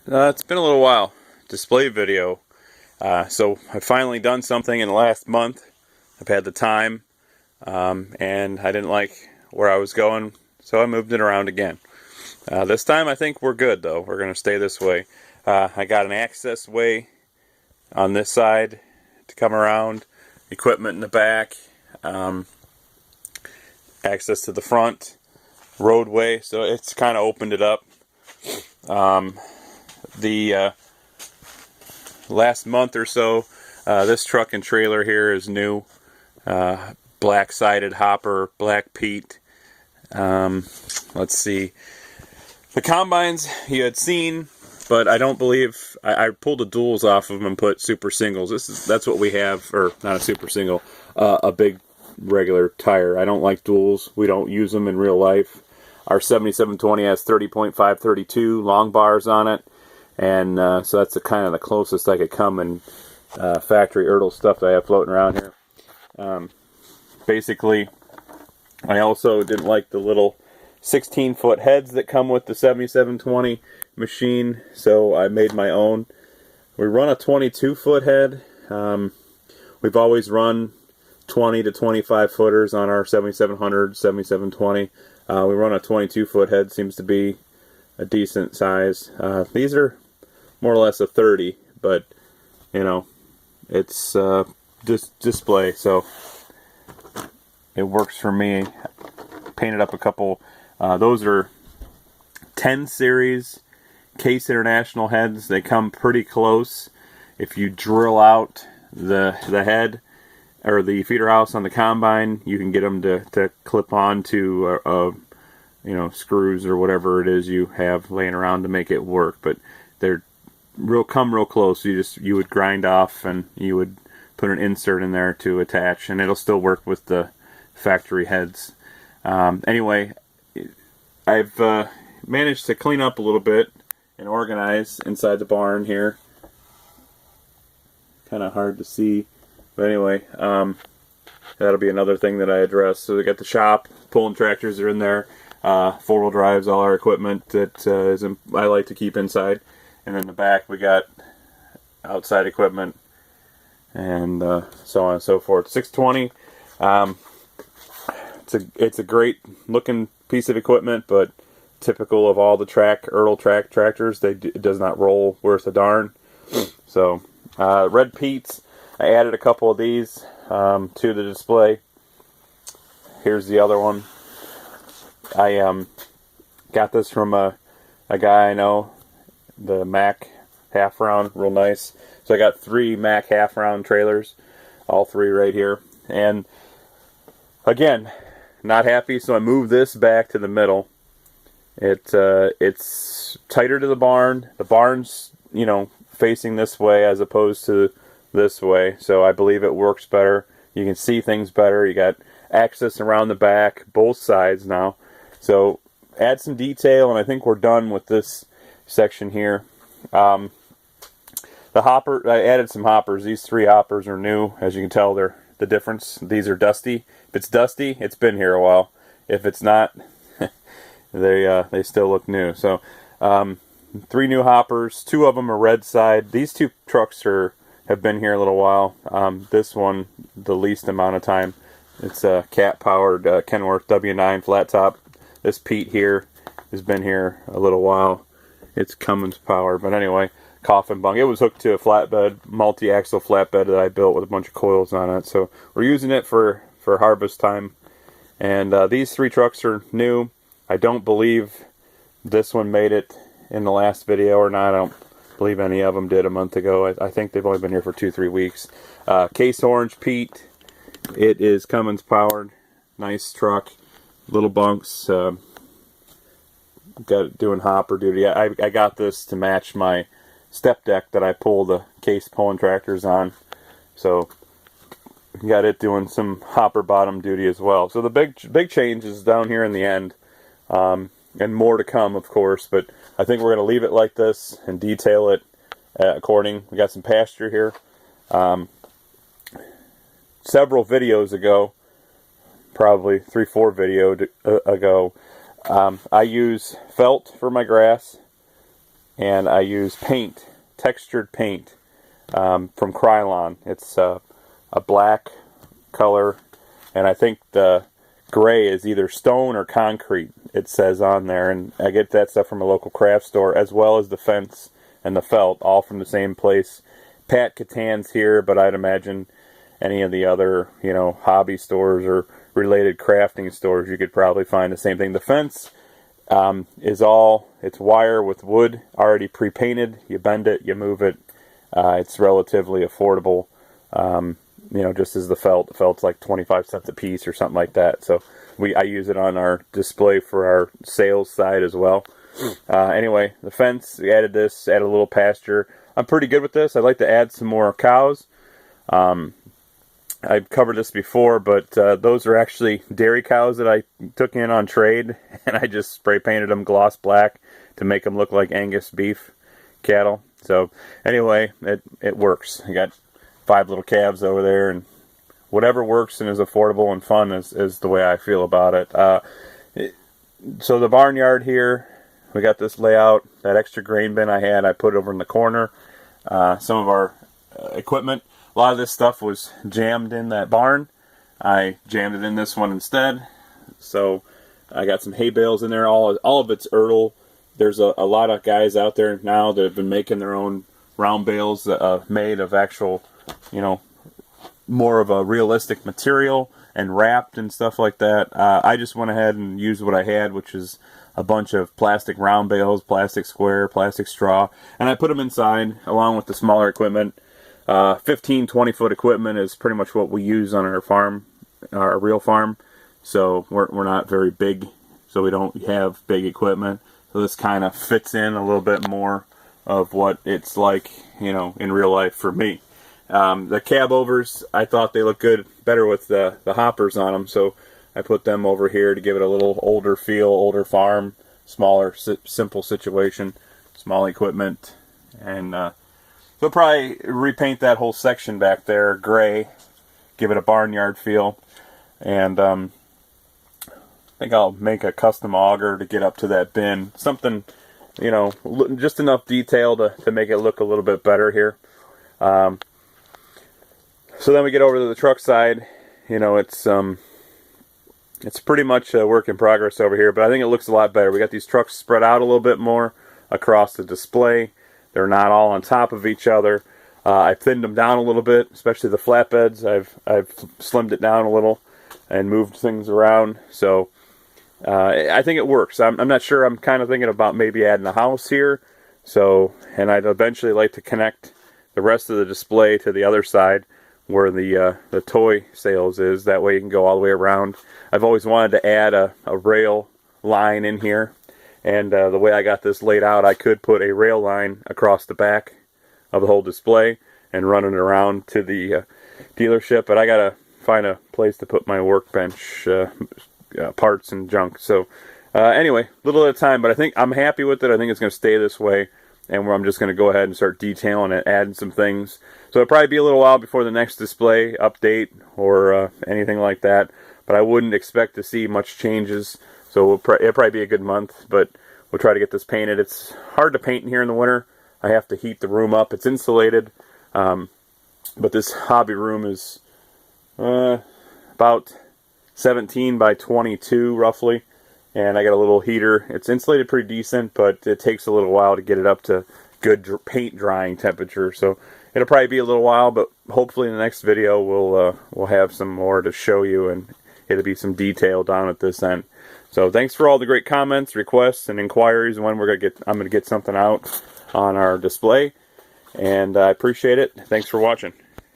It's been a little while. Display video. So I've finally done something in the last month. I've had the time, and I didn't like where I was going, so I moved it around again. This time I think we're good, though. We're going to stay this way. I got an access way on this side to come around, equipment in the back, access to the front, roadway, so it's kind of opened it up. The last month or so, this truck and trailer here is new. Black-sided hopper, black peat. Let's see. The combines you had seen, but I don't believe I pulled the duals off of them and put super singles. That's what we have, or not a super single, a big regular tire. I don't like duals. We don't use them in real life. Our 7720 has 30.532 long bars on it. And so that's kind of the closest I could come in factory Ertl stuff that I have floating around here. Basically, I also didn't like the little 16-foot heads that come with the 7720 machine, so I made my own. We run a 22-foot head. We've always run 20 to 25 footers on our 7700, 7720. We run a 22-foot head, seems to be a decent size. These are more or less a 30, but you know, it's just display, so it works for me. Painted up a couple. Those are 10 series Case International heads. They come pretty close. If you drill out the head or the feeder house on the combine, you can get them to clip on to screws or whatever it is you have laying around to make it work. But they're real close. You would grind off and you would put an insert in there to attach, and it'll still work with the factory heads. Anyway, I've managed to clean up a little bit and organize inside the barn here. Kind of hard to see, but anyway, that'll be another thing that I address. So we got the shop, pulling tractors are in there, 4-wheel drives, all our equipment that I like to keep inside. And in the back we got outside equipment and so on and so forth. 620, it's a great looking piece of equipment, but typical of all the Ertl track tractors, it does not roll worth a darn. So red peats, I added a couple of these to the display. Here's the other one. I got this from a guy I know, the Mack half round, real nice. So I got 3 Mack half round trailers, all 3 right here. And again, not happy, so I moved this back to the middle. It's tighter to the barn. The barn's, facing this way as opposed to this way, so I believe it works better. You can see things better. You got access around the back, both sides now. So add some detail, and I think we're done with this section here. The hopper, I added some hoppers. These 3 hoppers are new. As you can tell, they're the difference. These are dusty. If it's dusty, it's been here a while. If it's not, they still look new. So 3 new hoppers. 2 of them are red side. These 2 trucks have been here a little while. This one, the least amount of time. It's a cat-powered Kenworth W9 flat top. This Pete here has been here a little while. It's Cummins powered, but anyway, coffin bunk. It was hooked to a flatbed, multi-axle flatbed that I built with a bunch of coils on it. So we're using it for harvest time. And these 3 trucks are new. I don't believe this one made it in the last video or not. I don't believe any of them did a month ago. I think they've only been here for 2-3 weeks. Case Orange Pete. It is Cummins powered. Nice truck. Little bunks. Got it doing hopper duty. I got this to match my step deck that I pull the Case pulling tractors on. So got it doing some hopper bottom duty as well. So the big change is down here in the end. And more to come, of course, but I think we're going to leave it like this and detail it according. We got some pasture here. Several videos ago, probably 3-4 videos ago, I use felt for my grass. and I use paint, textured paint from Krylon. It's a black color, and I think the gray is either stone or concrete, it says on there, and I get that stuff from a local craft store, as well as the fence and the felt, all from the same place. Pat Catan's here, but I'd imagine any of the other, you know, hobby stores or related crafting stores, you could probably find the same thing. The fence is all, it's wire with wood already pre-painted. You bend it, you move it. It's relatively affordable, you know, just as the felt. The felt's like 25 cents a piece or something like that. So I use it on our display for our sales side as well. Anyway, the fence, we added this, added a little pasture. I'm pretty good with this. I'd like to add some more cows. I've covered this before, but those are actually dairy cows that I took in on trade, and I just spray painted them gloss black to make them look like Angus beef cattle. So anyway, it works. I got 5 little calves over there, and whatever works and is affordable and fun is the way I feel about it. So the barnyard here, we got this layout. That extra grain bin I had, I put over in the corner. Some of our equipment, a lot of this stuff was jammed in that barn. I jammed it in this one instead. So I got some hay bales in there. All of it's Ertl. There's a lot of guys out there now that have been making their own round bales made of actual, you know, more of a realistic material and wrapped and stuff like that. I just went ahead and used what I had, which is a bunch of plastic round bales, plastic square, plastic straw, and I put them inside along with the smaller equipment. 15, 20-foot equipment is pretty much what we use on our farm, our real farm. So we're not very big, so we don't have big equipment. So this kind of fits in a little bit more of what it's like, you know, in real life for me. The cab overs, I thought they looked good, better with the hoppers on them, so I put them over here to give it a little older feel, older farm, smaller, simple situation, small equipment, and so probably repaint that whole section back there gray, give it a barnyard feel, and I think I'll make a custom auger to get up to that bin. Something, you know, just enough detail to make it look a little bit better here. So then we get over to the truck side. You know, it's pretty much a work in progress over here, but I think it looks a lot better. We got these trucks spread out a little bit more across the display. They're not all on top of each other. I thinned them down a little bit, especially the flatbeds. I've slimmed it down a little and moved things around. So I think it works. I'm not sure. I'm kind of thinking about maybe adding a house here. So, and I'd eventually like to connect the rest of the display to the other side where the toy sales is. That way you can go all the way around. I've always wanted to add a rail line in here. And the way I got this laid out, I could put a rail line across the back of the whole display and run it around to the dealership. But I got to find a place to put my workbench parts and junk. So anyway, a little at a time, but I think I'm happy with it. I think it's going to stay this way. And I'm just going to go ahead and start detailing it, adding some things. So it'll probably be a little while before the next display update or anything like that. But I wouldn't expect to see much changes. So it'll probably be a good month, but we'll try to get this painted. It's hard to paint in here in the winter. I have to heat the room up. It's insulated, but this hobby room is about 17 by 22 roughly, and I got a little heater. It's insulated pretty decent, but it takes a little while to get it up to good paint drying temperature. So it'll probably be a little while, but hopefully in the next video we'll have some more to show you, and it'll be some detail down at this end. So thanks for all the great comments, requests, and inquiries. When I'm gonna get something out on our display, and I appreciate it. Thanks for watching.